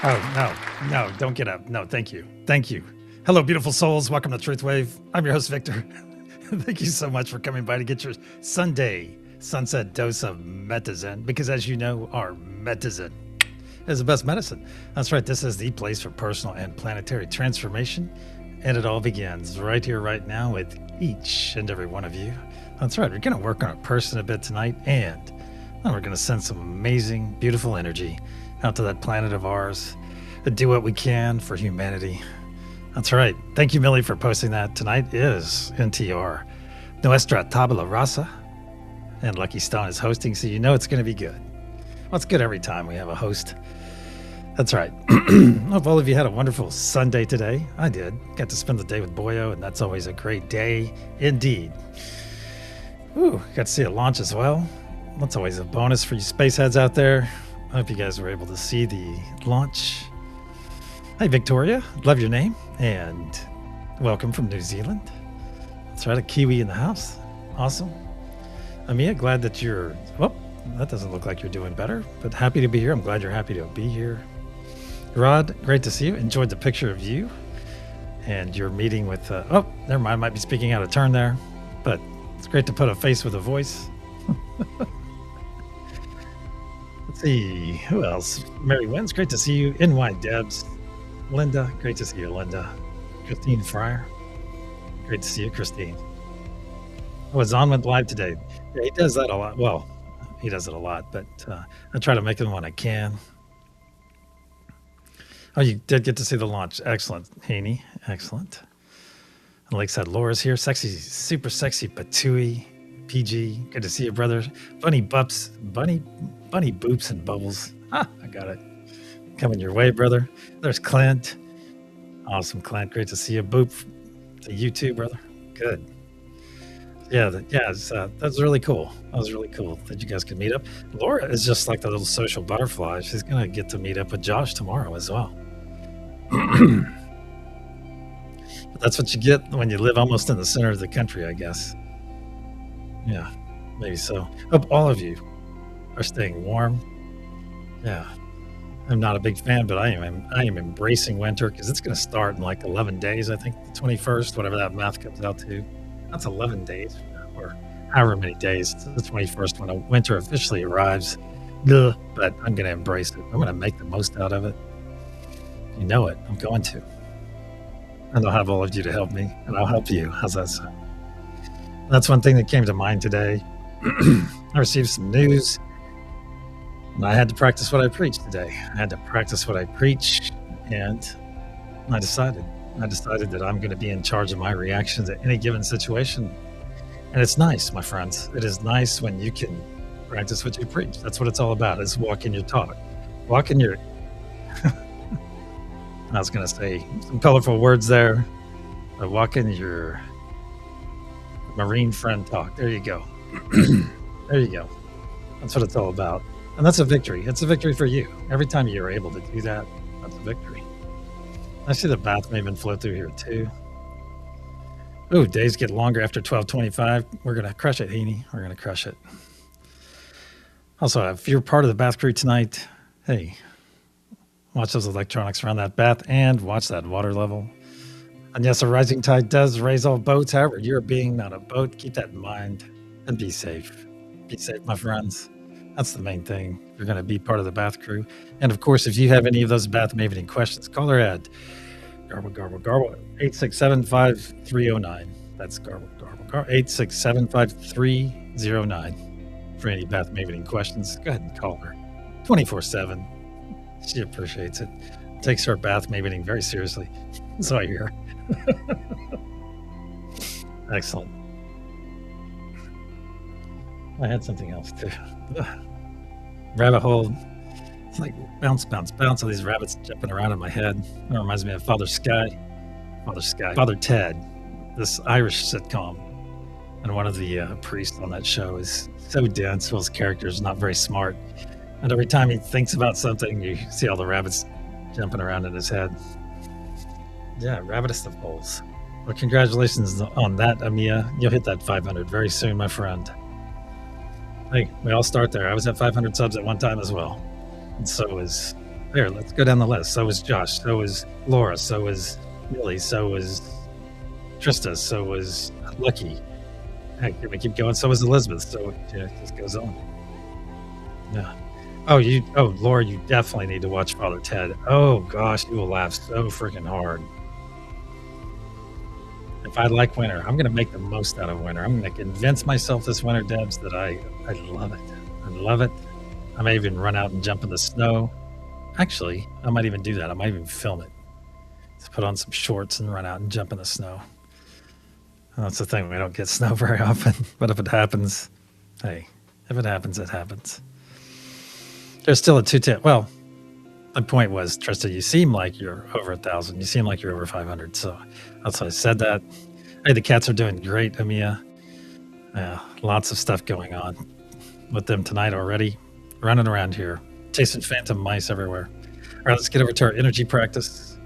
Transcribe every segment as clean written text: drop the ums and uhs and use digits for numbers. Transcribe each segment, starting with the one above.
Oh, no, don't get up. No, thank you. Thank you. Hello, beautiful souls. Welcome to TruthWave. I'm your host, Victor. Thank you so much for coming by to get your Sunday sunset dose of Metazen, because as you know, our Metazen is the best medicine. That's right. This is the place for personal and planetary transformation. And it all begins right here, right now with each and every one of you. That's right. We're going to work on a person a bit tonight, and then we're going to send some amazing, beautiful energy out to that planet of ours and do what we can for humanity. That's right. Thank you, Millie, for posting that. Tonight is NTR, Nuestra Tabula Rasa, and Lucky Stone is hosting, so you know it's going to be good. Well, it's good every time we have a host. That's right. Hope all of you had a wonderful Sunday today. I did. Got to spend the day with Boyo, and that's always a great day indeed. Ooh, got to see a launch as well. That's always a bonus for you space heads out there. I hope you guys were able to see the launch. Hi, Victoria. Love your name. And welcome from New Zealand. That's right, a Kiwi in the house. Awesome. Amia, glad that you're... Well, that doesn't look like you're doing better, but happy to be here. I'm glad you're happy to be here. Rod, great to see you. Enjoyed the picture of you and your meeting with... oh, never mind. I might be speaking out of turn there, but it's great to put a face with a voice. Let's see. Who else? Mary Wins, great to see you. NY Debs. Linda, great to see you, Linda. Christine Fryer, great to see you, Christine. Oh, Zahn went live today. Yeah, he does that a lot. Well, he does it a lot, but I try to make them when I can. Oh, you did get to see the launch. Excellent, Haney. Excellent. And like I said, Laura's here. Sexy, super sexy Patui. PG, good to see you, brother. Bunny Bups, Bunny Boops and Bubbles. Ah, I got it. Coming your way, brother. There's Clint. Awesome, Clint. Great to see you. Boop to you too, brother. Good. Yeah, that's really cool. That was really cool that you guys could meet up. Laura is just like the little social butterfly. She's going to get to meet up with Josh tomorrow as well. But that's what you get when you live almost in the center of the country, I guess. Yeah, maybe so. Hope all of you are staying warm. Yeah. I'm not a big fan, but I am embracing winter because it's going to start in like 11 days, I think, the 21st, whatever that math comes out to. That's 11 days or however many days. It's the 21st when winter officially arrives. Ugh, but I'm going to embrace it. I'm going to make the most out of it. You know it. I'm going to. And I'll have all of you to help me, and I'll help you. How's that sound? That's one thing that came to mind today. I received some news. And I had to practice what I preach today. I had to practice what I preach, and I decided that I'm going to be in charge of my reactions at any given situation. And it's nice, my friends. It is nice when you can practice what you preach. That's what it's all about, is walk in your talk. Walk in your... I was going to say some colorful words there. But walk in your Marine friend talk. There you go. There you go. That's what it's all about. And that's a victory. It's a victory for you. Every time you're able to do that, that's a victory. I see the bath may even flow through here too. Ooh, days get longer after 12:25. We're going to crush it, Heaney. We're going to crush it. Also, if you're part of the bath crew tonight, hey, watch those electronics around that bath and watch that water level. And yes, a rising tide does raise all boats. However, you're a being, not a boat. Keep that in mind and be safe. Be safe, my friends. That's the main thing. You're going to be part of the bath crew. And of course, if you have any of those bath mavening questions, call her at Garble 867-5309. That's Garble 867-5309 for any bath mavening questions. Go ahead and call her 24/7. She appreciates it. Takes her bath mavening very seriously. So I hear. Excellent. I had something else too. Rabbit hole. It's like bounce, bounce, bounce. All these rabbits jumping around in my head. It reminds me of Father Ted, this Irish sitcom. And one of the priests on that show is so dense. Well, his character is not very smart. And every time he thinks about something, you see all the rabbits jumping around in his head. Yeah, rabbitest of holes. Well, congratulations on that, Amia. You'll hit that 500 very soon, my friend. Hey, we all start there. I was at 500 subs at one time as well. And so is There, let's go down the list. So was Josh. So was Laura. So was Millie. So was Trista. So was Lucky. Heck, can we keep going? So was Elizabeth. So yeah, it just goes on. Yeah. Oh, Laura, you definitely need to watch Father Ted. Oh gosh, you will laugh so freaking hard. If I like winter, I'm gonna make the most out of winter. I'm gonna convince myself this winter, Debs, that I love it. I love it. I may even run out and jump in the snow. Actually, I might even do that. I might even film it. Just put on some shorts and run out and jump in the snow. That's the thing. We don't get snow very often, but if it happens, hey, if it happens, it happens. There's still a 210. Well, the point was, Trista, you seem like you're over 1,000. You seem like you're over 500. So that's why I said that. Hey, the cats are doing great, Amia. Lots of stuff going on with them tonight already. Running around here, chasing phantom mice everywhere. All right, let's get over to our energy practice.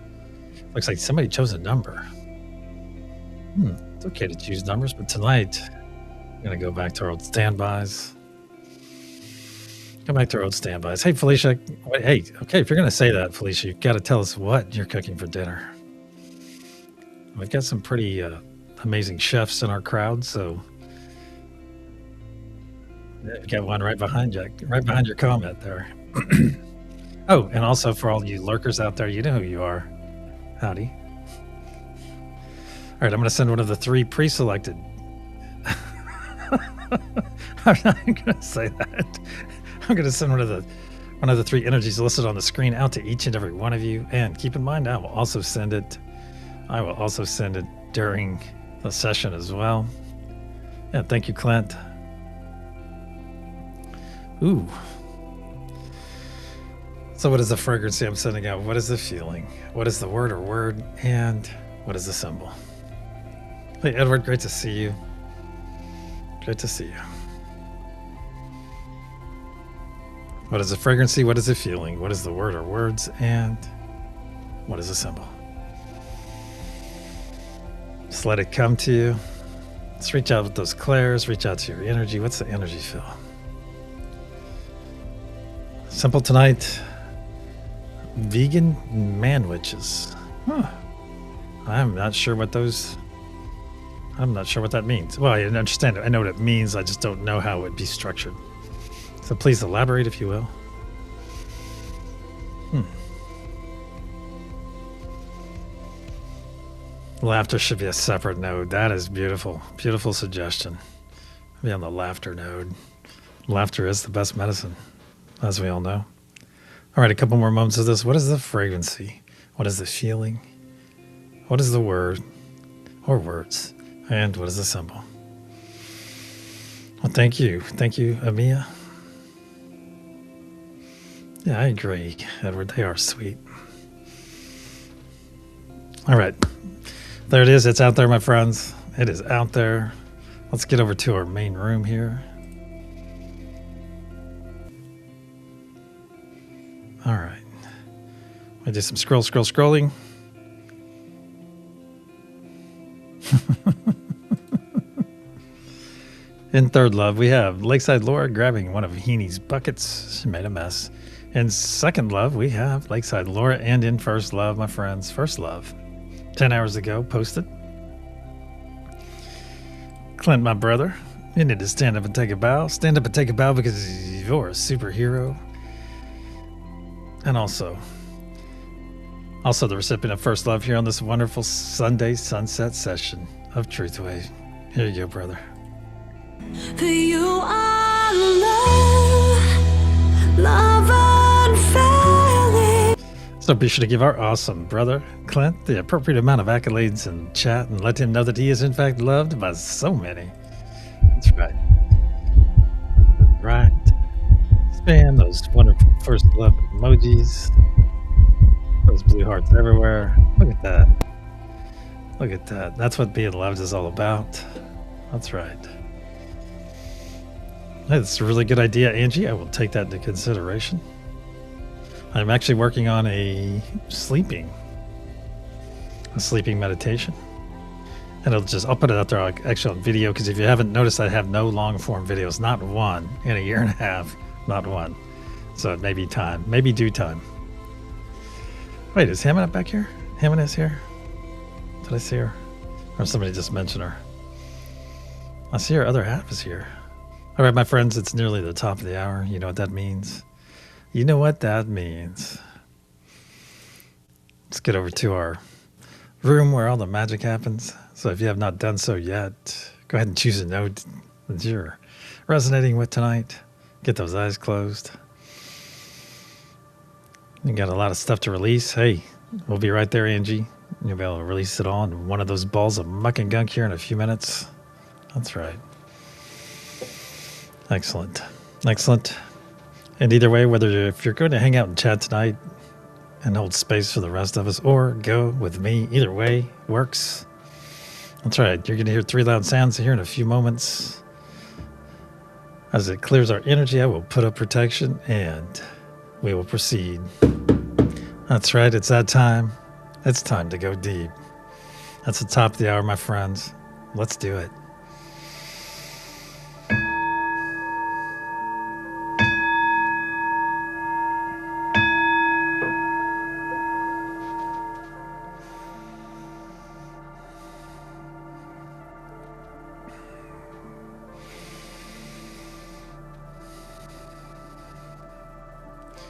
Looks like somebody chose a number. It's okay to choose numbers, but tonight I'm going to go back to our old standbys. Go back to our old standbys. Hey, Felicia. Wait, hey, okay, if you're going to say that, Felicia, you've got to tell us what you're cooking for dinner. We've got some pretty amazing chefs in our crowd, so yeah, you've got one right behind you, right behind your comment there. Oh, and also for all you lurkers out there, you know who you are. Howdy. All right, I'm going to send one of the 3 pre-selected. I'm not going to say that. I'm going to send one of the 3 energies listed on the screen out to each and every one of you. And keep in mind, I will also send it during the session as well. Yeah, thank you, Clint. Ooh. So what is the fragrancy I'm sending out? What is the feeling? What is the word or word? And what is the symbol? Hey, Edward, great to see you. Great to see you. What is the fragrancy? What is the feeling? What is the word or words? And what is the symbol? Just let it come to you. Let's reach out with those clairs. Reach out to your energy. What's the energy feel? Simple tonight. Vegan manwiches. I'm not sure what that means. Well, I understand it. I know what it means. I just don't know how it would be structured. So please elaborate, if you will. Laughter should be a separate node. That is beautiful. Beautiful suggestion. Be on the laughter node. Laughter is the best medicine, as we all know. All right, a couple more moments of this. What is the fragrancy? What is the feeling? What is the word or words? And what is the symbol? Well, thank you. Thank you, Amia. Yeah, I agree, Edward. They are sweet. All right. There it is. It's out there, my friends. It is out there. Let's get over to our main room here. All right. I do some scrolling. In third love, we have Lakeside Laura grabbing one of Heenie's buckets. She made a mess. In second love, we have Lakeside Laura. And in first love, my friends, first love, 10 hours ago, posted. Clint, my brother, you need to stand up and take a bow. Stand up and take a bow because you're a superhero. And also the recipient of first love here on this wonderful Sunday sunset session of TruthWave. Here you go, brother. You are love unfailing. So be sure to give our awesome brother, Clint, the appropriate amount of accolades in chat and let him know that he is in fact loved by so many. That's right. That's right. Spam those wonderful first love emojis. Those blue hearts everywhere. Look at that. Look at that. That's what being loved is all about. That's right. That's a really good idea, Angie. I will take that into consideration. I'm actually working on a sleeping meditation. And I'll put it out there actually on video, because if you haven't noticed, I have no long form videos, not one in a year and a half, not one. So it may be time, maybe due time. Wait, is Hammond back here? Hammond is here? Did I see her? Or somebody just mentioned her? I see her other half is here. All right, my friends, it's nearly the top of the hour. You know what that means? You know what that means. Let's get over to our room where all the magic happens. So if you have not done so yet, go ahead and choose a note that you're resonating with tonight. Get those eyes closed. You got a lot of stuff to release. Hey, we'll be right there, Angie. You'll be able to release it all in one of those balls of muck and gunk here in a few minutes. That's right. Excellent. Excellent. And either way, whether if you're going to hang out and chat tonight and hold space for the rest of us or go with me, either way works. That's right. You're going to hear 3 loud sounds here in a few moments. As it clears our energy, I will put up protection and we will proceed. That's right. It's that time. It's time to go deep. That's the top of the hour, my friends. Let's do it.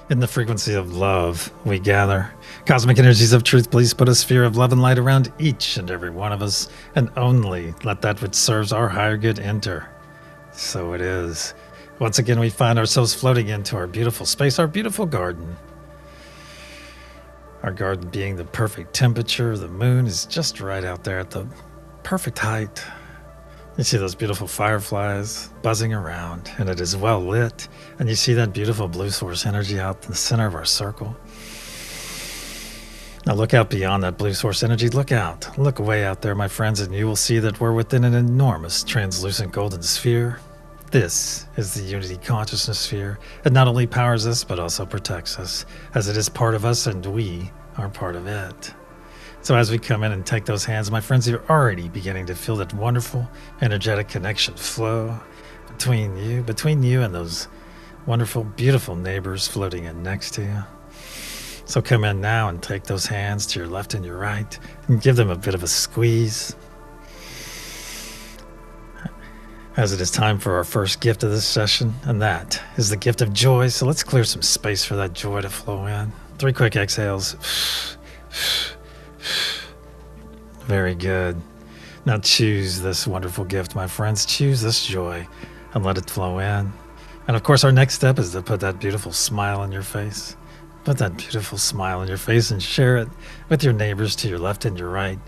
In the frequency of love, we gather. Cosmic energies of truth, please put a sphere of love and light around each and every one of us, and only let that which serves our higher good enter. So it is. Once again, we find ourselves floating into our beautiful space, our beautiful garden. Our garden being the perfect temperature. The moon is just right out there at the perfect height. You see those beautiful fireflies buzzing around, and it is well lit. And you see that beautiful blue source energy out in the center of our circle. Now look out beyond that blue source energy. Look out. Look way out there, my friends, and you will see that we're within an enormous translucent golden sphere. This is the unity consciousness sphere. It not only powers us, but also protects us, as it is part of us and we are part of it. So as we come in and take those hands, my friends, you're already beginning to feel that wonderful, energetic connection flow between you and those wonderful, beautiful neighbors floating in next to you. So come in now and take those hands to your left and your right and give them a bit of a squeeze. As it is time for our first gift of this session, and that is the gift of joy. So let's clear some space for that joy to flow in. 3 quick exhales. Very good. Now choose this wonderful gift, my friends. Choose this joy and let it flow in. And of course, our next step is to put that beautiful smile on your face. Put that beautiful smile on your face and share it with your neighbors to your left and your right.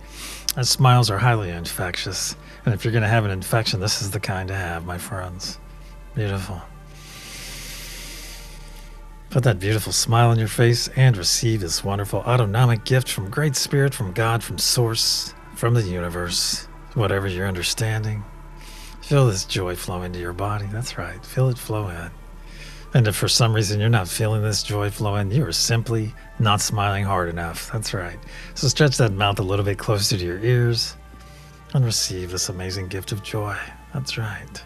As smiles are highly infectious. And if you're going to have an infection, this is the kind to have, my friends. Beautiful. Put that beautiful smile on your face and receive this wonderful autonomic gift from Great Spirit, from God, from Source, from the universe, whatever you're understanding. Feel this joy flow into your body. That's right. Feel it flow in. And if for some reason you're not feeling this joy flow in, you are simply not smiling hard enough. That's right. So stretch that mouth a little bit closer to your ears and receive this amazing gift of joy. That's right.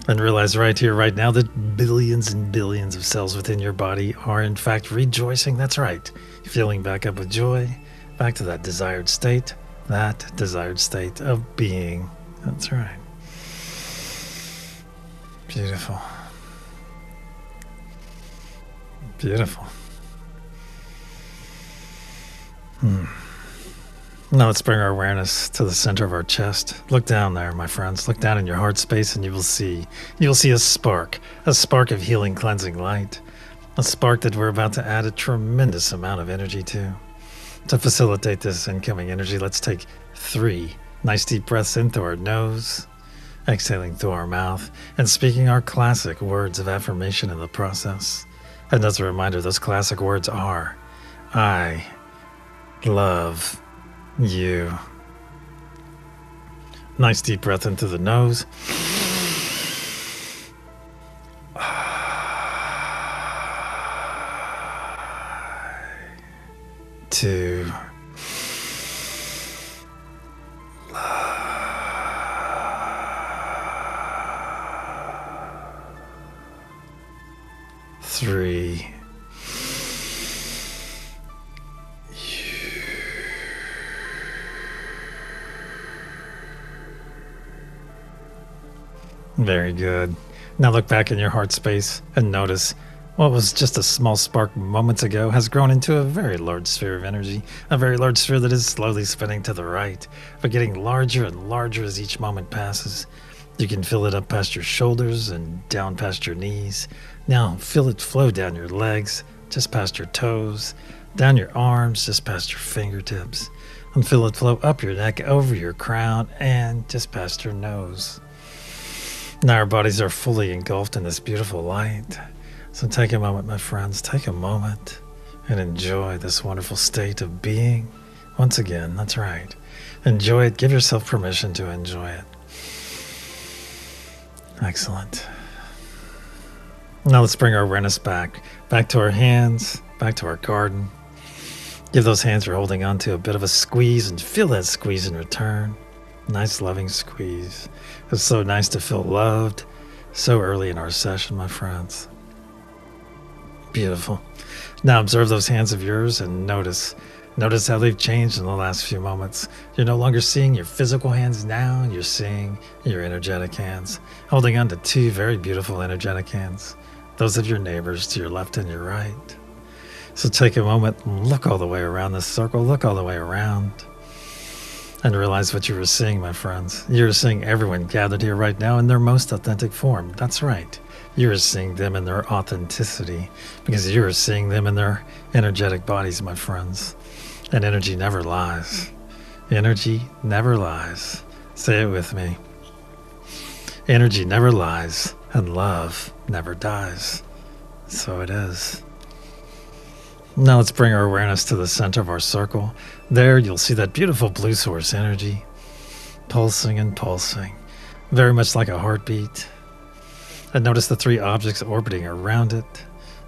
And realize right here, right now, that billions and billions of cells within your body are in fact rejoicing. That's right. Feeling back up with joy, back to that desired state of being. That's right. Beautiful. Beautiful. Now let's bring our awareness to the center of our chest. Look down there, my friends. Look down in your heart space and you will see a spark of healing, cleansing light. A spark that we're about to add a tremendous amount of energy to. To facilitate this incoming energy, let's take 3 nice deep breaths in through our nose, exhaling through our mouth, and speaking our classic words of affirmation in the process. And as a reminder, those classic words are, I love you. Nice deep breath into the nose. To three. Very good. Now look back in your heart space and notice what was just a small spark moments ago has grown into a very large sphere of energy, a very large sphere that is slowly spinning to the right, but getting larger and larger as each moment passes. You can feel it up past your shoulders and down past your knees. Now feel it flow down your legs, just past your toes, down your arms, just past your fingertips, and feel it flow up your neck, over your crown, and just past your nose. Now our bodies are fully engulfed in this beautiful light. So take a moment, my friends, take a moment and enjoy this wonderful state of being. Once again, that's right. Enjoy it. Give yourself permission to enjoy it. Excellent. Now let's bring our awareness back to our hands, back to our garden. Give those hands you're holding on to a bit of a squeeze and feel that squeeze in return. Nice loving squeeze. It's so nice to feel loved so early in our session, my friends. Beautiful. Now observe those hands of yours and notice how they've changed in the last few moments. You're no longer seeing your physical hands now, you're seeing your energetic hands, holding on to two very beautiful energetic hands, those of your neighbors to your left and your right. So take a moment and look all the way around this circle, look all the way around, and realize what you were seeing, my friends. You're seeing everyone gathered here right now in their most authentic form. That's right. You're seeing them in their authenticity because you're seeing them in their energetic bodies, my friends. And energy never lies. Energy never lies. Say it with me. Energy never lies, and love never dies. So it is. Now let's bring our awareness to the center of our circle. There you'll see that beautiful blue source energy, pulsing and pulsing, very much like a heartbeat. And notice the three objects orbiting around it,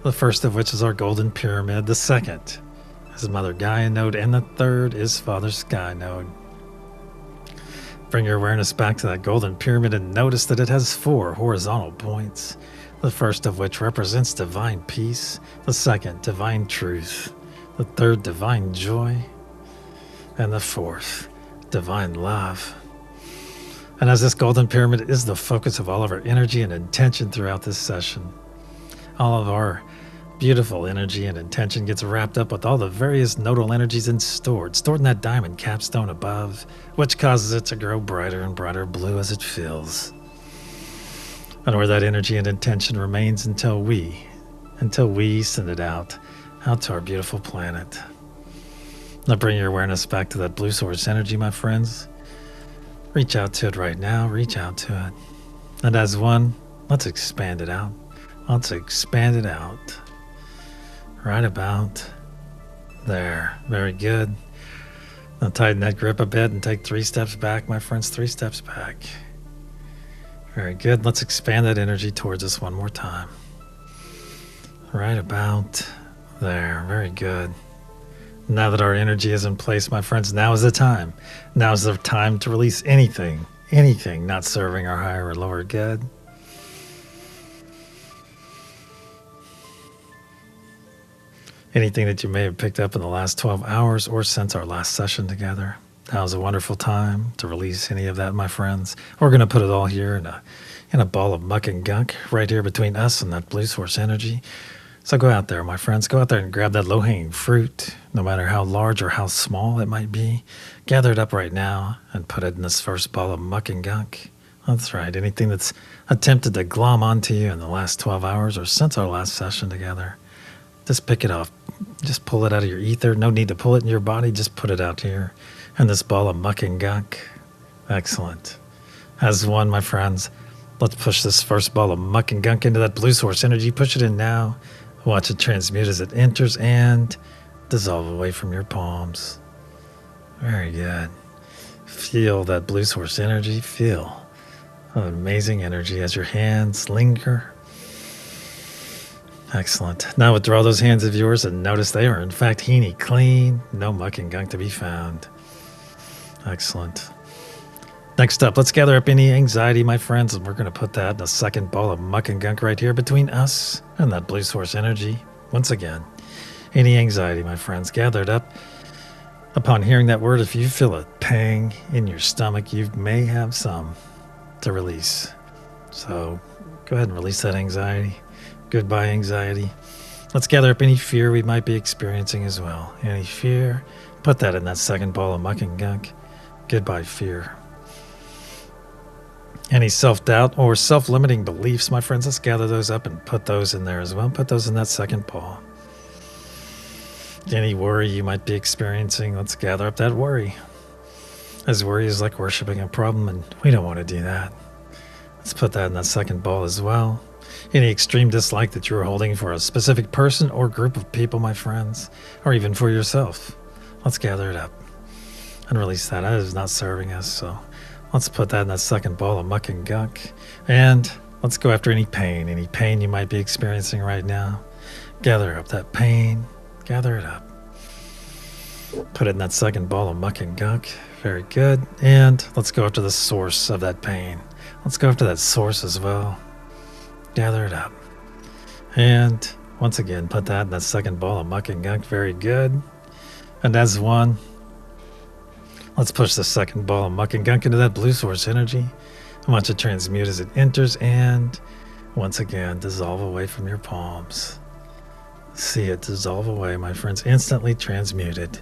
the first of which is our golden pyramid, the second is Mother Gaia node, and the third is Father Sky node. Bring your awareness back to that golden pyramid and notice that it has 4 horizontal points, the first of which represents divine peace, the second divine truth, the third divine joy, and the fourth divine love. And as this golden pyramid is the focus of all of our energy and intention throughout this session, all of our beautiful energy and intention gets wrapped up with all the various nodal energies and stored in that diamond capstone above, which causes it to grow brighter and brighter blue as it fills. And where that energy and intention remains until we send it out to our beautiful planet. Now bring your awareness back to that blue source energy, my friends. Reach out to it right now, reach out to it. And as one, let's expand it out. Let's expand it out. Right about there. Very good. Now tighten that grip a bit and take 3 steps back, my friends, 3 steps back. Very good. Let's expand that energy towards us one more time. Right about there. Very good. Now that our energy is in place, my friends, now is the time. Now is the time to release anything not serving our higher or lower good. Anything that you may have picked up in the last 12 hours or since our last session together. Now is a wonderful time to release any of that, my friends. We're going to put it all here in a ball of muck and gunk right here between us and that blue source energy. So go out there, my friends. Go out there and grab that low-hanging fruit, no matter how large or how small it might be. Gather it up right now and put it in this first ball of muck and gunk. That's right. Anything that's attempted to glom onto you in the last 12 hours or since our last session together, just pick it off. Just pull it out of your ether. No need to pull it in your body. Just put it out here in this ball of muck and gunk. Excellent. As one, my friends, let's push this first ball of muck and gunk into that blue source energy. Push it in now. Watch it transmute as it enters and dissolve away from your palms. Very good. Feel that blue source energy. Feel an amazing energy as your hands linger. Excellent. Now withdraw those hands of yours and notice they are in fact heeny clean. No muck and gunk to be found. Excellent. Next up, let's gather up any anxiety, my friends, and we're going to put that in a second ball of muck and gunk right here between us and that blue source energy. Once again, any anxiety, my friends, gathered up. Upon hearing that word, if you feel a pang in your stomach, you may have some to release. So go ahead and release that anxiety. Goodbye, anxiety. Let's gather up any fear we might be experiencing as well. Any fear, put that in that second ball of muck and gunk. Goodbye, fear. Any self-doubt or self-limiting beliefs, my friends, let's gather those up and put those in there as well. Put those in that second ball. Any worry you might be experiencing, let's gather up that worry. As worry is like worshiping a problem, and we don't want to do that. Let's put that in that second ball as well. Any extreme dislike that you're holding for a specific person or group of people, my friends, or even for yourself, let's gather it up and release that. That is not serving us, so let's put that in that second ball of muck and gunk. And let's go after any pain you might be experiencing right now. Gather up that pain. Gather it up. Put it in that second ball of muck and gunk. Very good. And let's go after the source of that pain. Let's go after that source as well. Gather it up. And once again, put that in that second ball of muck and gunk. Very good. And as one, let's push the second ball of muck and gunk into that blue source energy. I want you to transmute as it enters and once again, dissolve away from your palms. See it dissolve away, my friends. Instantly transmuted.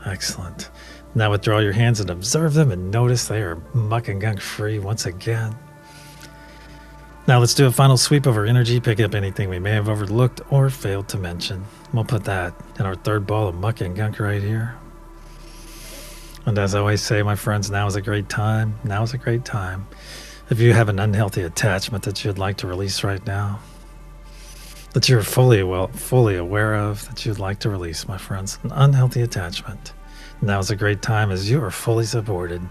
Excellent. Now withdraw your hands and observe them and notice they are muck and gunk free once again. Now let's do a final sweep of our energy, pick up anything we may have overlooked or failed to mention. We'll put that in our third ball of muck and gunk right here. And as I always say, my friends, now is a great time. Now is a great time. If you have an unhealthy attachment that you'd like to release right now, that you're fully aware of, that you'd like to release, my friends, an unhealthy attachment. Now is a great time as you are fully supported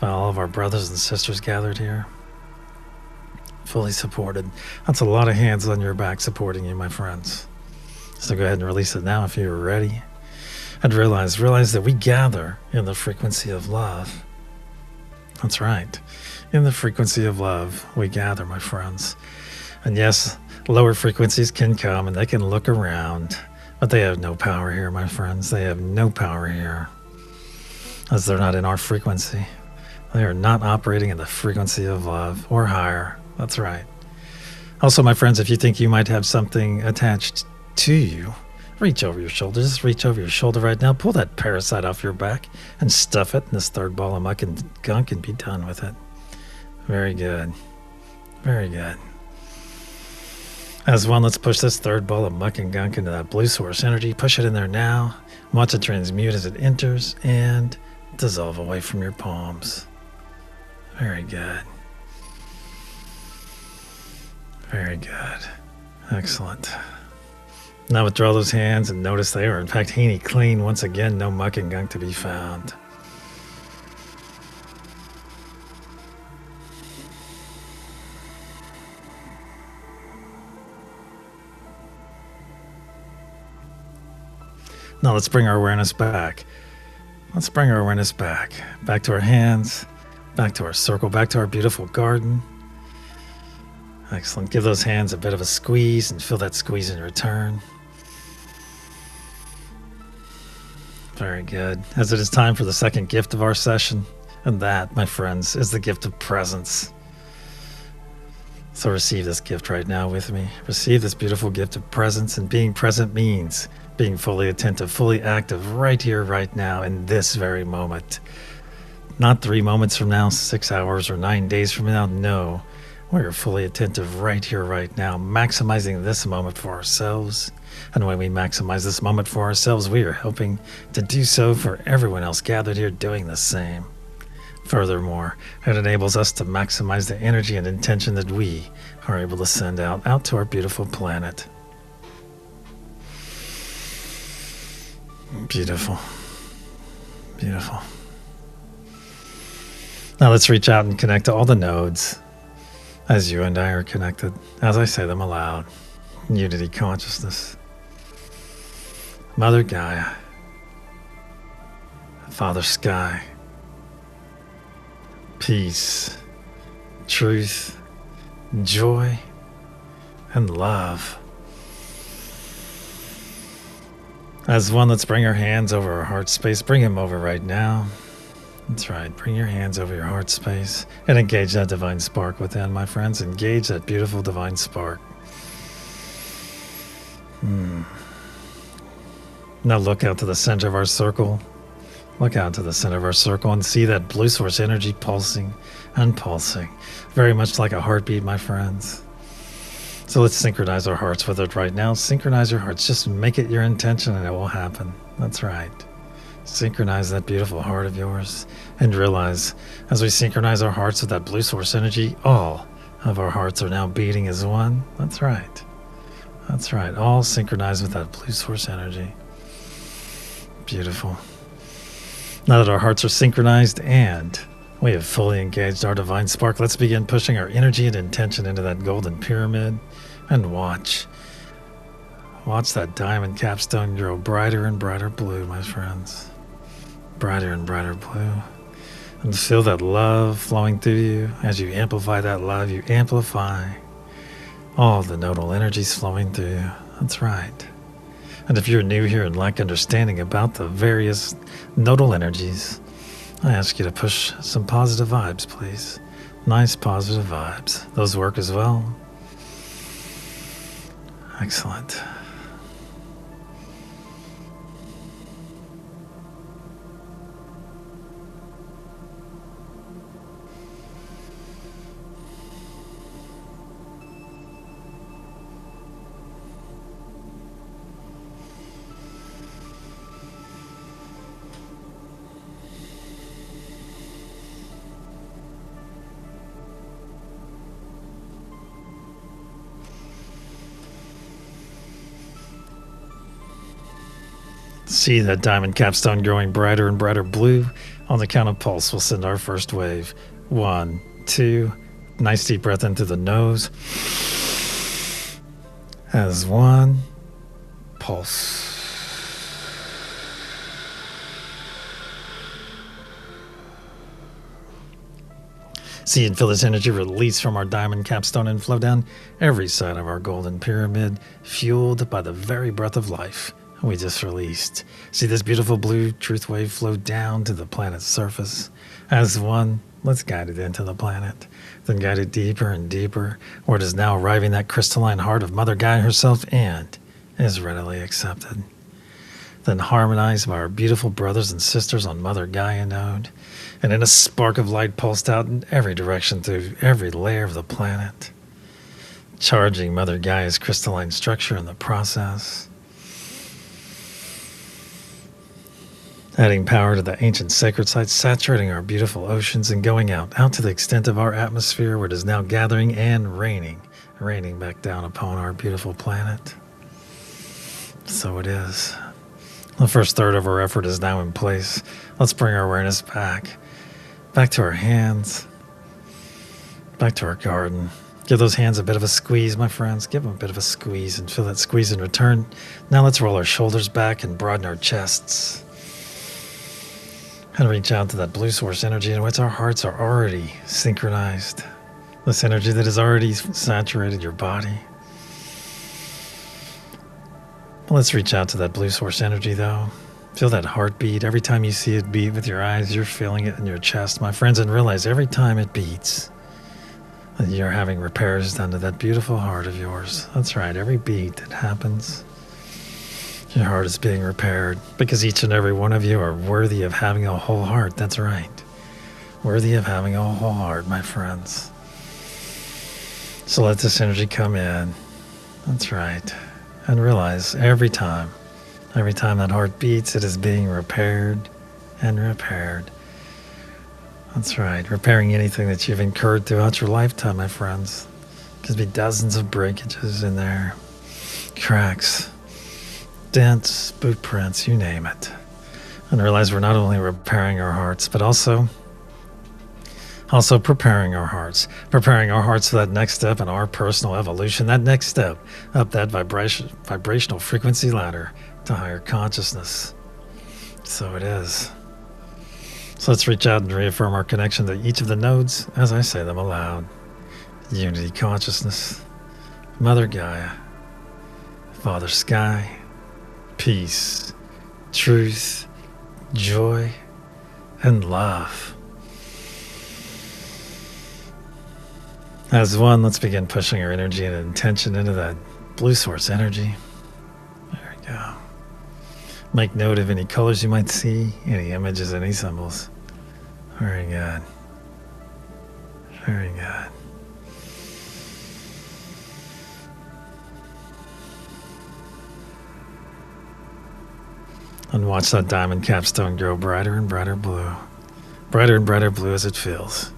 by all of our brothers and sisters gathered here. Fully supported. That's a lot of hands on your back supporting you, my friends. So go ahead and release it now if you're ready. And realize that we gather in the frequency of love. That's right. In the frequency of love, we gather, my friends. And yes, lower frequencies can come and they can look around, but they have no power here, my friends. They have no power here, as they're not in our frequency. They are not operating in the frequency of love or higher. That's right. Also, my friends, if you think you might have something attached to you, reach over your shoulder. Just reach over your shoulder right now. Pull that parasite off your back and stuff it in this third ball of muck and gunk and be done with it. Very good. Very good. As one, let's push this third ball of muck and gunk into that blue source energy. Push it in there now. Watch it transmute as it enters and dissolve away from your palms. Very good. Very good. Excellent. Now withdraw those hands and notice they are in fact Heaney clean. Once again, no muck and gunk to be found. Now let's bring our awareness back. Let's bring our awareness back. Back to our hands, back to our circle, back to our beautiful garden. Excellent. Give those hands a bit of a squeeze and feel that squeeze in return. Very good. As it is time for the second gift of our session, and that, my friends, is the gift of presence. So receive this gift right now with me. Receive this beautiful gift of presence, and being present means being fully attentive, fully active right here, right now, in this very moment. Not 3 moments from now, 6 hours, or 9 days from now. No, we are fully attentive right here, right now, maximizing this moment for ourselves. And when we maximize this moment for ourselves, we are helping to do so for everyone else gathered here doing the same. Furthermore, it enables us to maximize the energy and intention that we are able to send out to our beautiful planet. Beautiful. Beautiful. Now let's reach out and connect to all the nodes as you and I are connected, as I say them aloud. Unity consciousness. Mother Gaia. Father Sky. Peace. Truth. Joy. And love. As one, let's bring our hands over our heart space. Bring him over right now. That's right. Bring your hands over your heart space and engage that divine spark within, my friends. Engage that beautiful divine spark. Now look out to the center of our circle. Look out to the center of our circle and see that blue source energy pulsing and pulsing. Very much like a heartbeat, my friends. So let's synchronize our hearts with it right now. Synchronize your hearts. Just make it your intention and it will happen. That's right. Synchronize that beautiful heart of yours and realize as we synchronize our hearts with that blue source energy, all of our hearts are now beating as one. That's right. That's right. All synchronized with that blue source energy. Beautiful. Now that our hearts are synchronized and we have fully engaged our divine spark, let's begin pushing our energy and intention into that golden pyramid and watch that diamond capstone grow brighter and brighter blue, my friends. Brighter and brighter blue. And feel that love flowing through you. As you amplify that love, you amplify all the nodal energies flowing through you. That's right. And if you're new here and lack understanding about the various nodal energies, I ask you to push some positive vibes, please. Nice positive vibes. Those work as well. Excellent. See that diamond capstone growing brighter and brighter blue. On the count of pulse, we'll send our first wave. 1, 2. Nice deep breath in through the nose. As 1. Pulse. See and feel this energy release from our diamond capstone and flow down every side of our golden pyramid, fueled by the very breath of life we just released. See this beautiful blue truth wave flow down to the planet's surface. As one, let's guide it into the planet, then guide it deeper and deeper, where it is now arriving that crystalline heart of Mother Gaia herself and is readily accepted. Then harmonized by our beautiful brothers and sisters on Mother Gaia node, and in a spark of light pulsed out in every direction through every layer of the planet, charging Mother Gaia's crystalline structure in the process. Adding power to the ancient sacred sites, saturating our beautiful oceans and going out to the extent of our atmosphere where it is now gathering and raining back down upon our beautiful planet. So it is. The first third of our effort is now in place. Let's bring our awareness back to our hands, back to our garden. Give those hands a bit of a squeeze, my friends. Give them a bit of a squeeze and feel that squeeze in return. Now let's roll our shoulders back and broaden our chests. And reach out to that blue source energy in which our hearts are already synchronized. This energy that has already saturated your body. Let's reach out to that blue source energy though. Feel that heartbeat. Every time you see it beat with your eyes, you're feeling it in your chest, my friends, and realize every time it beats, that you're having repairs done to that beautiful heart of yours. That's right, every beat that happens, your heart is being repaired because each and every one of you are worthy of having a whole heart. That's right. Worthy of having a whole heart, my friends. So let this energy come in. That's right. And realize every time that heart beats, it is being repaired and repaired. That's right. Repairing anything that you've incurred throughout your lifetime, my friends. Could be dozens of breakages in there. Cracks. Dents, boot prints, you name it. And realize we're not only repairing our hearts, but also preparing our hearts for that next step in our personal evolution, that next step up that vibrational frequency ladder to higher consciousness. So it is. So let's reach out and reaffirm our connection to each of the nodes as I say them aloud. Unity consciousness, Mother Gaia, Father Sky, peace, truth, joy, and love. As one, let's begin pushing our energy and intention into that blue source energy. There we go. Make note of any colors you might see, any images, any symbols. Very good. Very good. And watch that diamond capstone grow brighter and brighter blue. Brighter and brighter blue as it feels.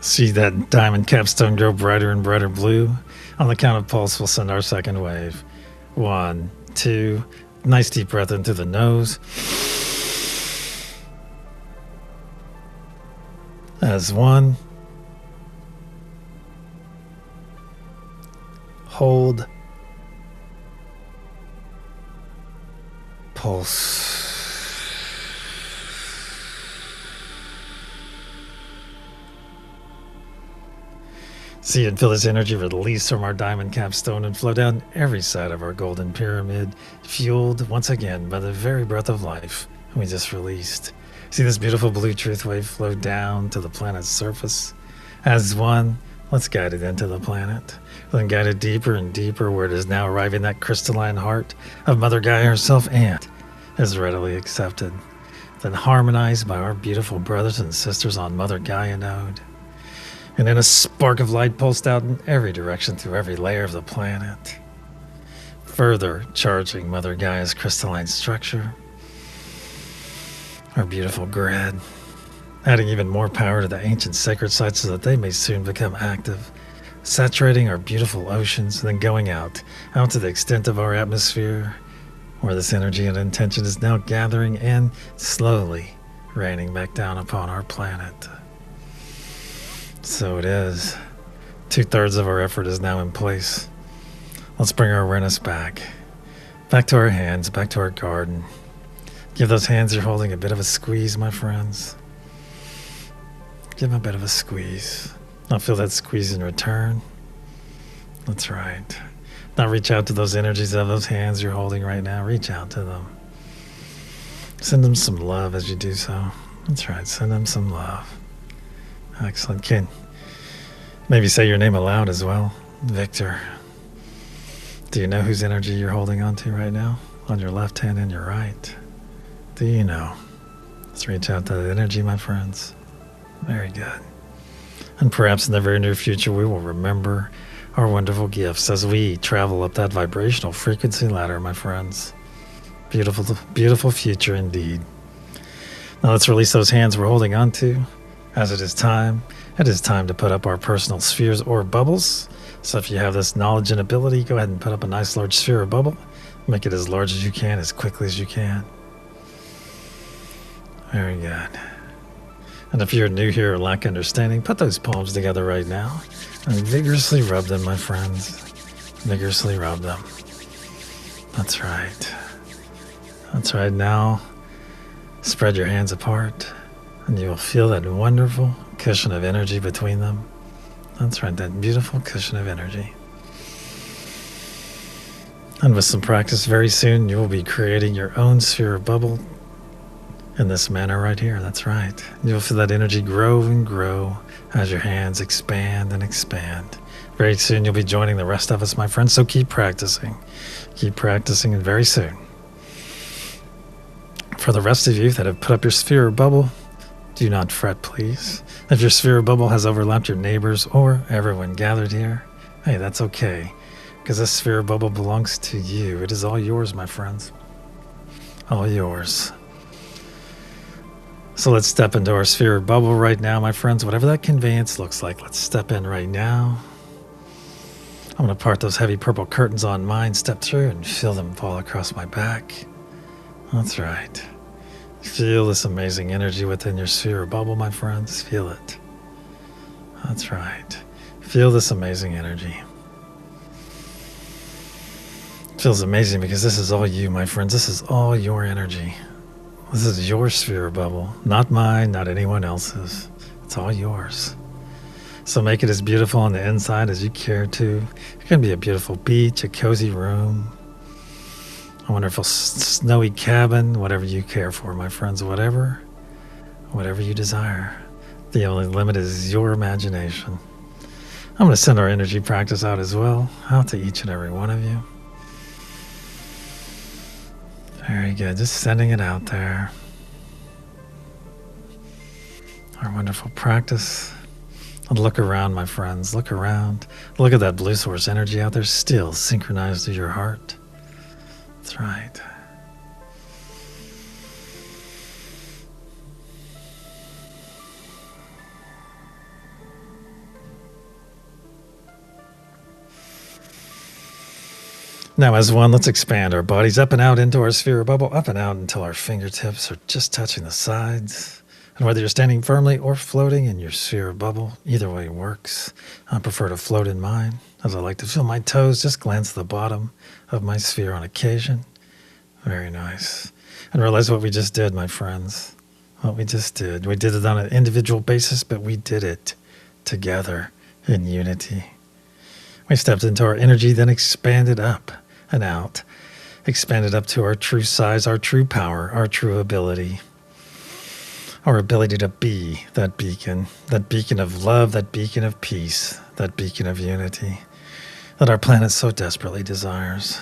See that diamond capstone grow brighter and brighter blue? On the count of pulse, we'll send our second wave. 1, 2, nice deep breath in through the nose. As 1. Hold. Pulse. See and feel this energy release from our diamond capstone and flow down every side of our golden pyramid, fueled once again by the very breath of life we just released. See this beautiful blue truth wave flow down to the planet's surface. As one, let's guide it into the planet. Then guide it deeper and deeper where it is now arriving that crystalline heart of Mother Gaia herself and is readily accepted. Then harmonized by our beautiful brothers and sisters on Mother Gaia node. And then a spark of light pulsed out in every direction through every layer of the planet, further charging Mother Gaia's crystalline structure, our beautiful grid, adding even more power to the ancient sacred sites so that they may soon become active, saturating our beautiful oceans, and then going out to the extent of our atmosphere, where this energy and intention is now gathering and slowly raining back down upon our planet. So it is. 2/3 of our effort is now in place. Let's bring our awareness back. Back to our hands, back to our garden. Give those hands you're holding a bit of a squeeze, my friends. Give them a bit of a squeeze. Now feel that squeeze in return. That's right. Now reach out to those energies of those hands you're holding right now. Reach out to them. Send them some love as you do so. That's right. Send them some love. Excellent. Can maybe say your name aloud as well. Victor. Do you know whose energy you're holding on to right now? On your left hand and your right. Do you know? Let's reach out to the energy, my friends. Very good. And perhaps in the very near future, we will remember our wonderful gifts as we travel up that vibrational frequency ladder, my friends. Beautiful, beautiful future indeed. Now let's release those hands we're holding on to. As it is time to put up our personal spheres or bubbles. So if you have this knowledge and ability, go ahead and put up a nice large sphere or bubble. Make it as large as you can, as quickly as you can. Very good. And if you're new here or lack understanding, put those palms together right now and vigorously rub them, my friends. Vigorously rub them. That's right. That's right. Now, spread your hands apart. And you will feel that wonderful cushion of energy between them. That's right, that beautiful cushion of energy. And with some practice, very soon you will be creating your own sphere of bubble in this manner right here. That's right. You'll feel that energy grow and grow as your hands expand and expand. Very soon you'll be joining the rest of us, my friends, so keep practicing. Keep practicing, and very soon. For the rest of you that have put up your sphere or bubble, do not fret, please. If your sphere or bubble has overlapped your neighbors or everyone gathered here, hey, that's okay, because this sphere or bubble belongs to you. It is all yours, my friends. All yours. So let's step into our sphere or bubble right now, my friends. Whatever that conveyance looks like, let's step in right now. I'm going to part those heavy purple curtains on mine, step through, and feel them fall across my back. That's right. Feel this amazing energy within your sphere or bubble, my friends. Feel it. That's right. Feel this amazing energy. It feels amazing because this is all you, my friends. This is all your energy. This is your sphere or bubble, not mine, not anyone else's. It's all yours. So make it as beautiful on the inside as you care to. It can be a beautiful beach, a cozy room, a wonderful snowy cabin, whatever you care for, my friends, whatever you desire. The only limit is your imagination. I'm going to send our energy practice out as well, out to each and every one of you. Very good, just sending it out there. Our wonderful practice. And look around, my friends, look around. Look at that blue source energy out there, still synchronized to your heart. That's right. Now, as one, let's expand our bodies up and out into our sphere or bubble, up and out until our fingertips are just touching the sides. And whether you're standing firmly or floating in your sphere or bubble, either way works. I prefer to float in mine, as I like to feel my toes just glance to the bottom of my sphere on occasion. Very nice. And realize what we just did, my friends. What we just did. We did it on an individual basis, but we did it together in unity. We stepped into our energy, then expanded up and out. Expanded up to our true size, our true power, our true ability. Our ability to be that beacon of love, that beacon of peace, that beacon of unity that our planet so desperately desires.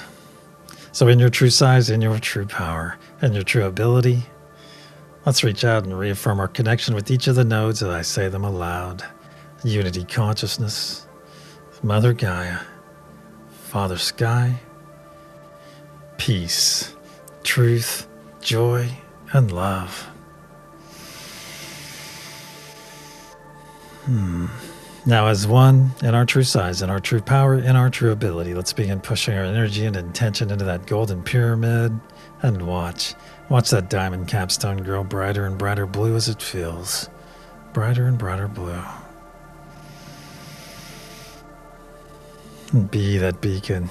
So in your true size, in your true power, and your true ability, let's reach out and reaffirm our connection with each of the nodes as I say them aloud. Unity consciousness, Mother Gaia, Father Sky, peace, truth, joy, and love. Now as one, in our true size, in our true power, in our true ability, let's begin pushing our energy and intention into that golden pyramid and watch that diamond capstone grow brighter and brighter blue as it feels. Brighter and brighter blue. And be that beacon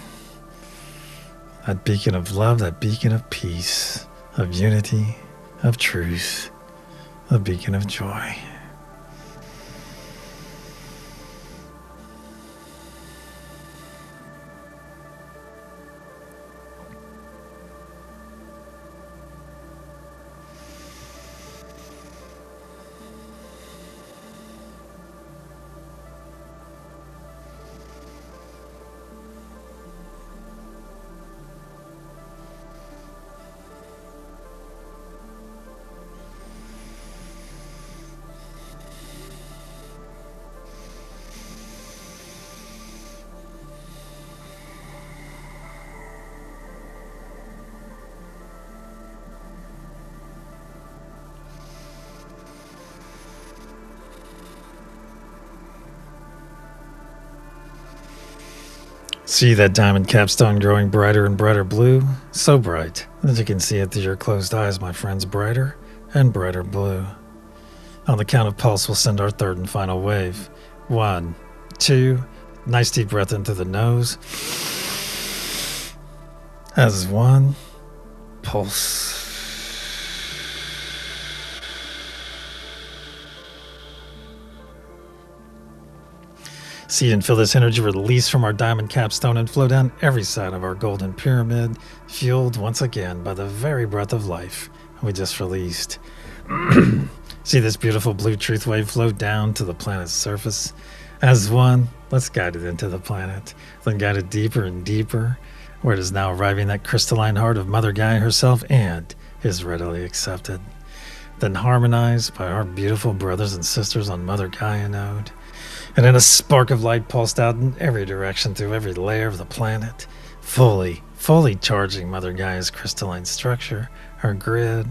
of love, that beacon of peace, of unity, of truth, a beacon of joy. See that diamond capstone growing brighter and brighter blue? So bright that you can see it through your closed eyes, my friends. Brighter and brighter blue. On the count of pulse, we'll send our third and final wave. 1, 2, nice deep breath into the nose. As one, pulse. See and feel this energy release from our diamond capstone and flow down every side of our golden pyramid, fueled once again by the very breath of life we just released. See this beautiful blue truth wave flow down to the planet's surface. As one, let's guide it into the planet, then guide it deeper and deeper, where it is now arriving that crystalline heart of Mother Gaia herself and is readily accepted. Then harmonized by our beautiful brothers and sisters on Mother Gaia node. And then a spark of light pulsed out in every direction through every layer of the planet, fully charging Mother Gaia's crystalline structure, her grid.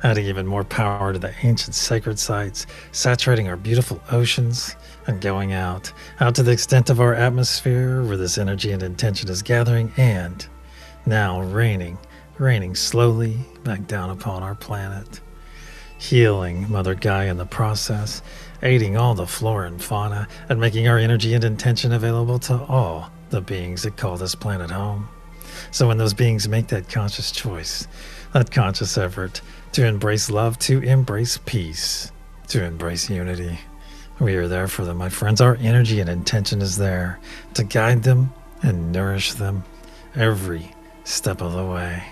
adding even more power to the ancient sacred sites, saturating our beautiful oceans, and going out to the extent of our atmosphere where this energy and intention is gathering, and now raining slowly back down upon our planet, healing Mother Gaia in the process, aiding all the flora and fauna, and making our energy and intention available to all the beings that call this planet home. So when those beings make that conscious choice, that conscious effort to embrace love, to embrace peace, to embrace unity, we are there for them, my friends. Our energy and intention is there to guide them and nourish them every step of the way.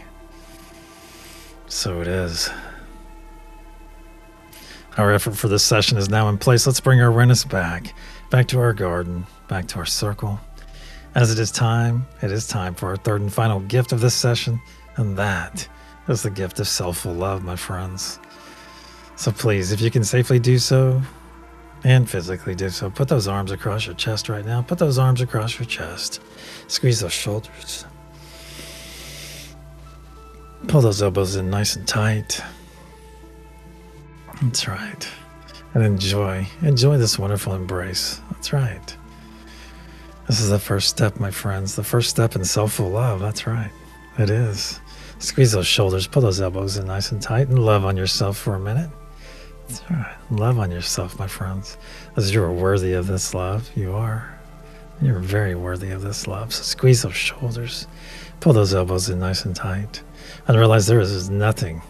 So it is. Our effort for this session is now in place. Let's bring our awareness back to our garden, back to our circle. As it is time for our third and final gift of this session, and that is the gift of self-full love, my friends. So please, if you can safely do so, and physically do so, put those arms across your chest right now. Put those arms across your chest. Squeeze those shoulders. Pull those elbows in nice and tight. That's right. And enjoy this wonderful embrace. That's right. This is the first step, my friends. The first step in self-full love. That's right. It is. Squeeze those shoulders. Pull those elbows in nice and tight, and love on yourself for a minute. That's right. Love on yourself, my friends, as you're worthy of this love. You are. You're very worthy of this love. So squeeze those shoulders. Pull those elbows in nice and tight. And realize there is nothing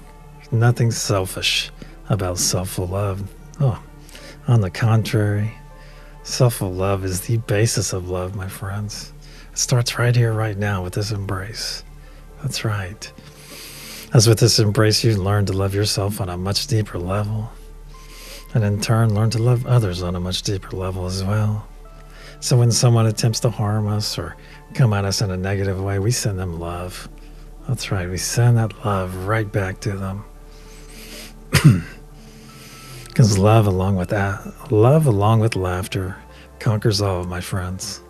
selfish about self-full love. Oh, on the contrary, self-full love is the basis of love, my friends. It starts right here, right now, with this embrace. That's right. As with this embrace, you learn to love yourself on a much deeper level, and in turn, learn to love others on a much deeper level as well. So when someone attempts to harm us or come at us in a negative way, we send them love. That's right. We send that love right back to them. Because love along with laughter conquers all, my friends.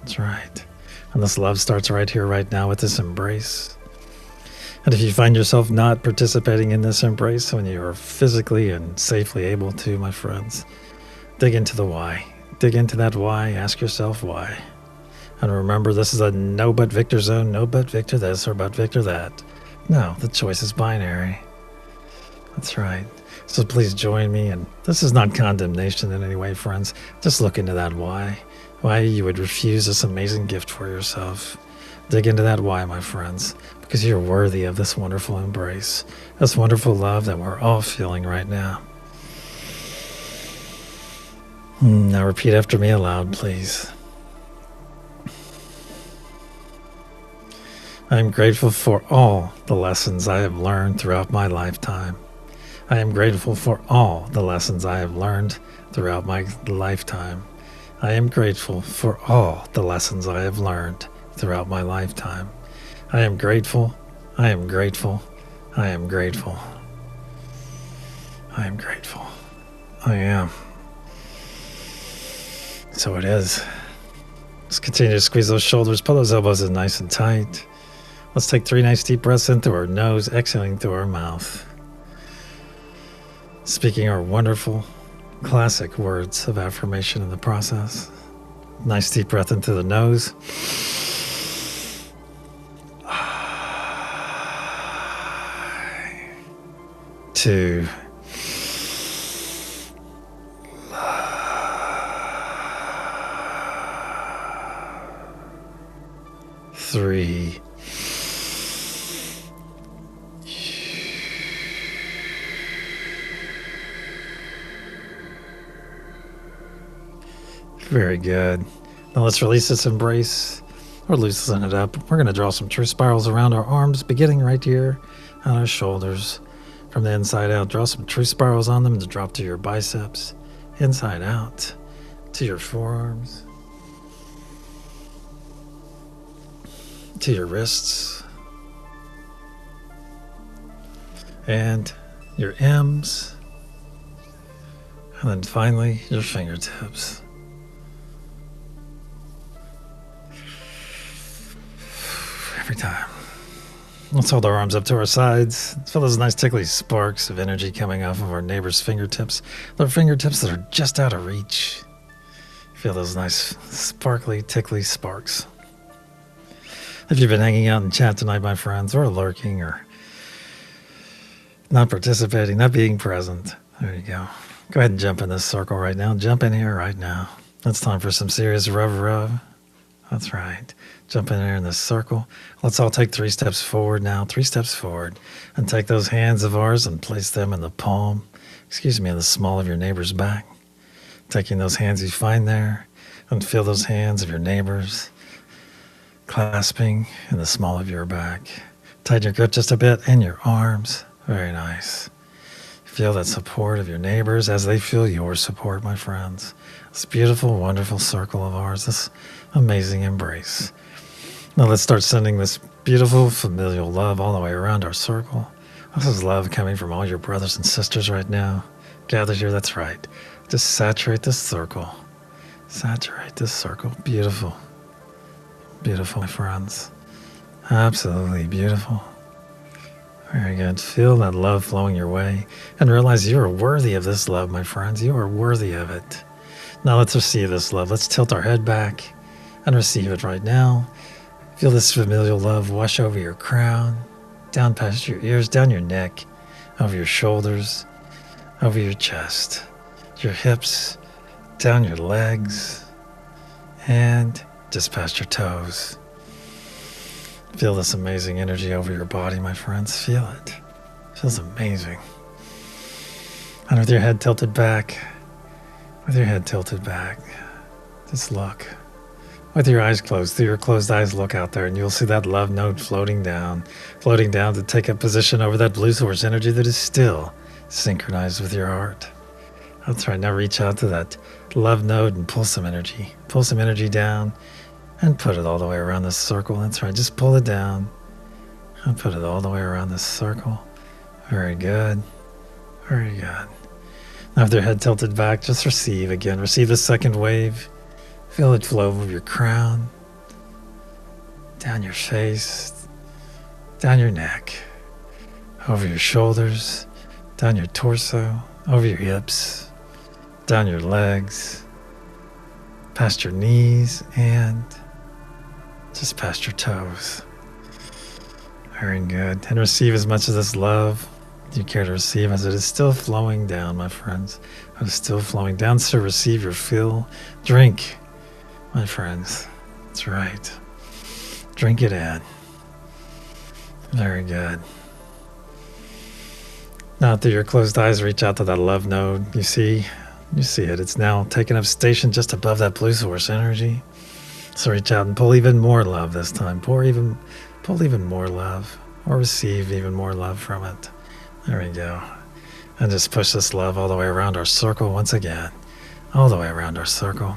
That's right. And this love starts right here, right now, with this embrace. And if you find yourself not participating in this embrace when you are physically and safely able to, my friends, dig into the why. Dig into that why. Ask yourself why. And remember, this is a no but victor zone. No but victor this or but victor that. No, the choice is binary. That's right. So please join me. And this is not condemnation in any way, friends. Just look into that why. Why you would refuse this amazing gift for yourself. Dig into that why, my friends, because you're worthy of this wonderful embrace, this wonderful love that we're all feeling right now. Now repeat after me aloud, please. I am grateful for all the lessons I have learned throughout my lifetime. I am grateful for all the lessons I have learned throughout my lifetime. I am grateful for all the lessons I have learned throughout my lifetime. I am grateful. I am grateful. I am grateful. I am grateful. I am. So it is. Let's continue to squeeze those shoulders, pull those elbows in nice and tight. Let's take 3 nice deep breaths in through our nose, exhaling through our mouth. Speaking our wonderful, classic words of affirmation in the process. Nice deep breath in through the nose. Two. 3. Very good. Now let's release this embrace or loosen it up. We're going to draw some truth spirals around our arms, beginning right here on our shoulders. From the inside out, draw some truth spirals on them to drop to your biceps, inside out, to your forearms, to your wrists, and your M's, and then finally your fingertips. Let's hold our arms up to our sides. Feel those nice tickly sparks of energy coming off of our neighbor's fingertips. Their fingertips that are just out of reach. Feel those nice sparkly, tickly sparks. If you've been hanging out in chat tonight, my friends, or lurking, or not participating, not being present, there you go. Go ahead and jump in this circle right now. Jump in here right now. It's time for some serious rub. That's right. Jump in here in this circle. Let's all take 3 steps forward now. 3 steps forward. And take those hands of ours and place them in the palm, in the small of your neighbor's back. Taking those hands you find there and feel those hands of your neighbors clasping in the small of your back. Tighten your grip just a bit in your arms. Very nice. Feel that support of your neighbors as they feel your support, my friends. This beautiful, wonderful circle of ours, this amazing embrace. Now let's start sending this beautiful familial love all the way around our circle. This is love coming from all your brothers and sisters right now. Gathered here, that's right. Just saturate this circle. Saturate this circle. Beautiful. Beautiful, my friends. Absolutely beautiful. Very good. Feel that love flowing your way and realize you are worthy of this love, my friends. You are worthy of it. Now let's receive this love. Let's tilt our head back and receive it right now. Feel this familial love wash over your crown, down past your ears, down your neck, over your shoulders, over your chest, your hips, down your legs, and just past your toes. Feel this amazing energy over your body, my friends. Feel it. It feels amazing. And with your head tilted back, just look. With your eyes closed, through your closed eyes, look out there and you'll see that love node floating down to take a position over that blue source energy that is still synchronized with your heart. That's right. Now reach out to that love node and pull some energy down and put it all the way around this circle. That's right. Just pull it down and put it all the way around this circle. Very good. Very good. Now with your head tilted back, just receive again. Receive the second wave. Feel it flow over your crown, down your face, down your neck, over your shoulders, down your torso, over your hips, down your legs, past your knees, and just past your toes. Very good. And receive as much of this love you care to receive as it is still flowing down, my friends. It is still flowing down, so receive your fill. Drink, my friends. That's right. Drink it in. Very good. Now through your closed eyes, reach out to that love node. You see it. It's now taking up station just above that blue source energy. So reach out and pull even more love this time. Pull even more love, or receive even more love from it. There we go. And just push this love all the way around our circle once again. All the way around our circle.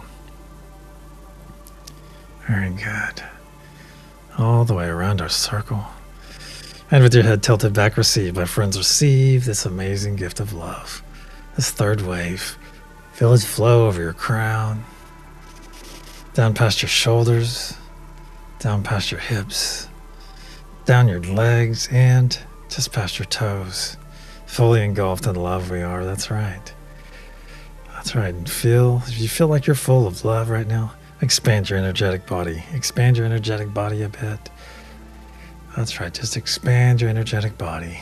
Very good. All the way around our circle. And with your head tilted back, receive, my friends, receive this amazing gift of love. This third wave. Feel it flow over your crown, down past your shoulders, down past your hips, down your legs, and just past your toes. Fully engulfed in love we are. That's right. That's right. And if you feel like you're full of love right now, expand your energetic body. Expand your energetic body a bit. That's right. Just expand your energetic body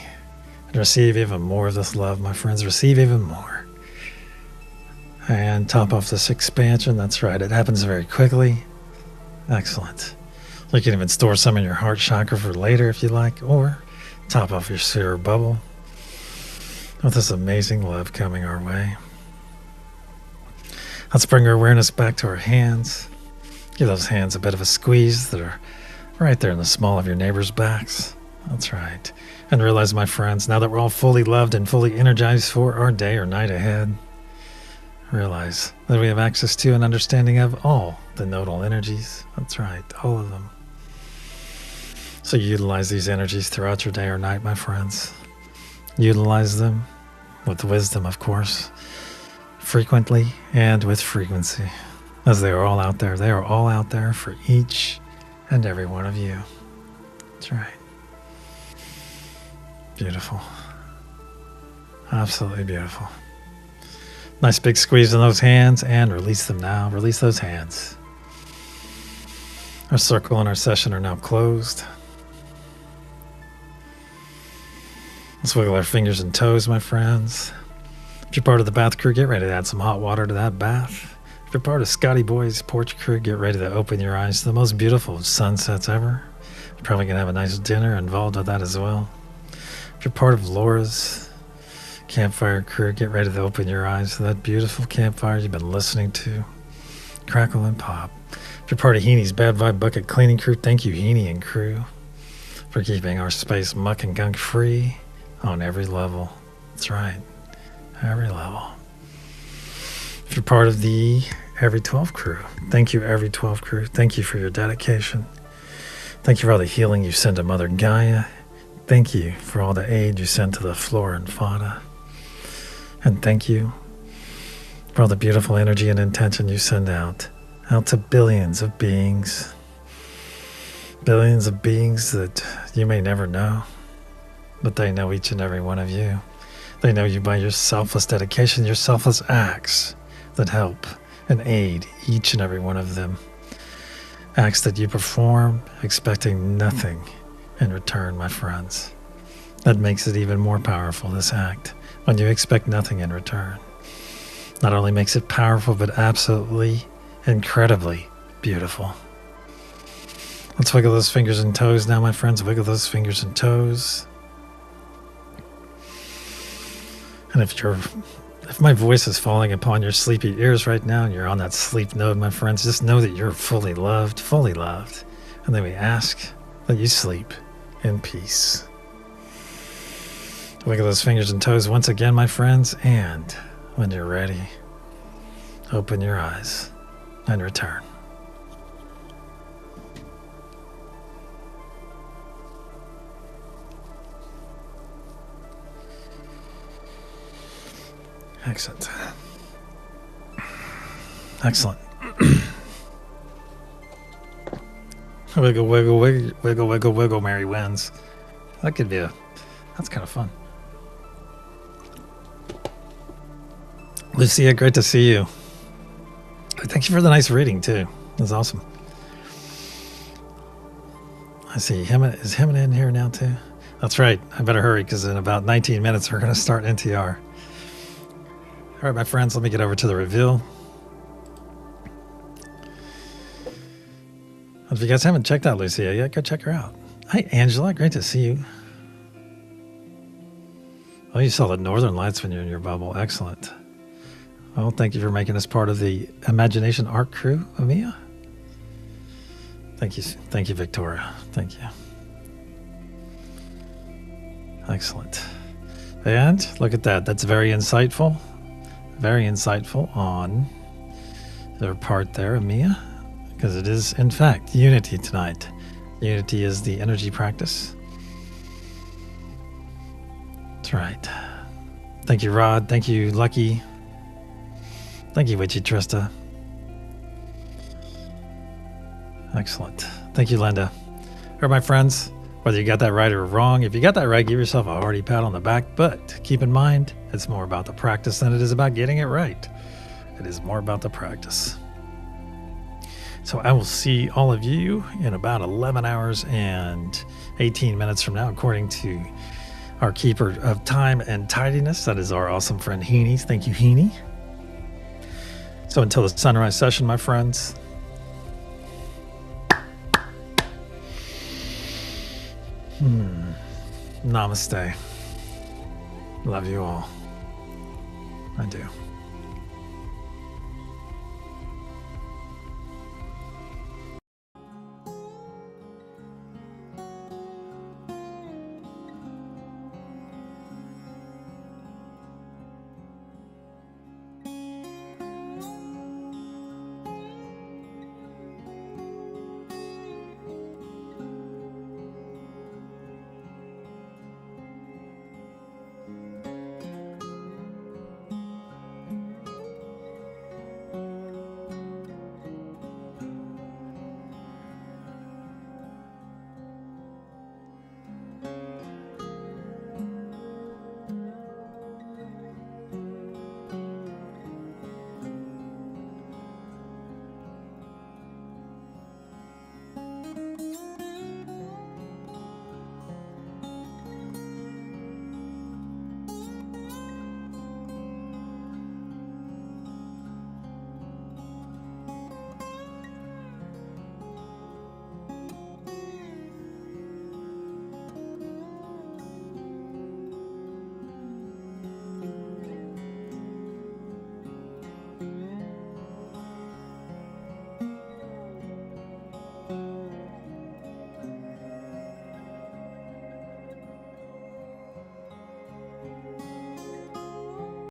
and receive even more of this love, my friends. Receive even more. And top off this expansion. That's right. It happens very quickly. Excellent. You can even store some in your heart chakra for later if you like, or top off your sphere bubble with this amazing love coming our way. Let's bring our awareness back to our hands. Give those hands a bit of a squeeze that are right there in the small of your neighbor's backs. That's right. And realize, my friends, now that we're all fully loved and fully energized for our day or night ahead, realize that we have access to and understanding of all the nodal energies. That's right, all of them. So utilize these energies throughout your day or night, my friends. Utilize them with wisdom, of course, frequently and with frequency, as they are all out there. They are all out there for each and every one of you. That's right. Beautiful. Absolutely beautiful. Nice big squeeze in those hands and release them now. Release those hands. Our circle and our session are now closed. Let's wiggle our fingers and toes, my friends. If you're part of the bath crew, get ready to add some hot water to that bath. If you're part of Scotty Boy's porch crew, get ready to open your eyes to the most beautiful sunsets ever. You're probably going to have a nice dinner involved with that as well. If you're part of Laura's campfire crew, get ready to open your eyes to that beautiful campfire you've been listening to. Crackle and pop. If you're part of Heenie's Bad Vibe Bucket Cleaning crew, thank you, Heenie and crew, for keeping our space muck and gunk free on every level. That's right. Every level. If you're part of the Every 12 crew, thank you, Every 12 crew. Thank you for your dedication. Thank you for all the healing you send to Mother Gaia. Thank you for all the aid you send to the flora and fauna. And thank you for all the beautiful energy and intention you send out to billions of beings. Billions of beings that you may never know, but they know each and every one of you. They know you by your selfless dedication, your selfless acts that help and aid each and every one of them. Acts that you perform expecting nothing in return, my friends. That makes it even more powerful, this act, when you expect nothing in return. Not only makes it powerful, but absolutely, incredibly beautiful. Let's wiggle those fingers and toes now, my friends. Wiggle those fingers and toes. And if my voice is falling upon your sleepy ears right now and you're on that sleep node, my friends, just know that you're fully loved. And then we ask that you sleep in peace. Wiggle those fingers and toes once again, my friends, and when you're ready, open your eyes and return. Excellent. Excellent. Wiggle, wiggle, wiggle, wiggle, wiggle, wiggle, Mary wins. That's kind of fun. Lucia, great to see you. Thank you for the nice reading, too. That's awesome. I see. Is Hemina in here now, too? That's right. I better hurry, because in about 19 minutes, we're going to start NTR. All right, my friends, let me get over to the reveal. If you guys haven't checked out Lucia yet, go check her out. Hi, Angela. Great to see you. Oh, you saw the northern lights when you're in your bubble. Excellent. Well, thank you for making us part of the Imagination Art crew, Amia. Thank you. Thank you, Victoria. Thank you. Excellent. And look at that. That's very insightful. Very insightful on their part there, Amia. Because it is, in fact, unity tonight. Unity is the energy practice. That's right. Thank you, Rod. Thank you, Lucky. Thank you, Witchy Trista. Excellent. Thank you, Linda. All right, my friends, whether you got that right or wrong, if you got that right, give yourself a hearty pat on the back. But keep in mind, it's more about the practice than it is about getting it right. It is more about the practice. So I will see all of you in about 11 hours and 18 minutes from now, according to our keeper of time and tidiness. That is our awesome friend, Heenie. Thank you, Heenie. So until the sunrise session, my friends, namaste. Love you all. I do.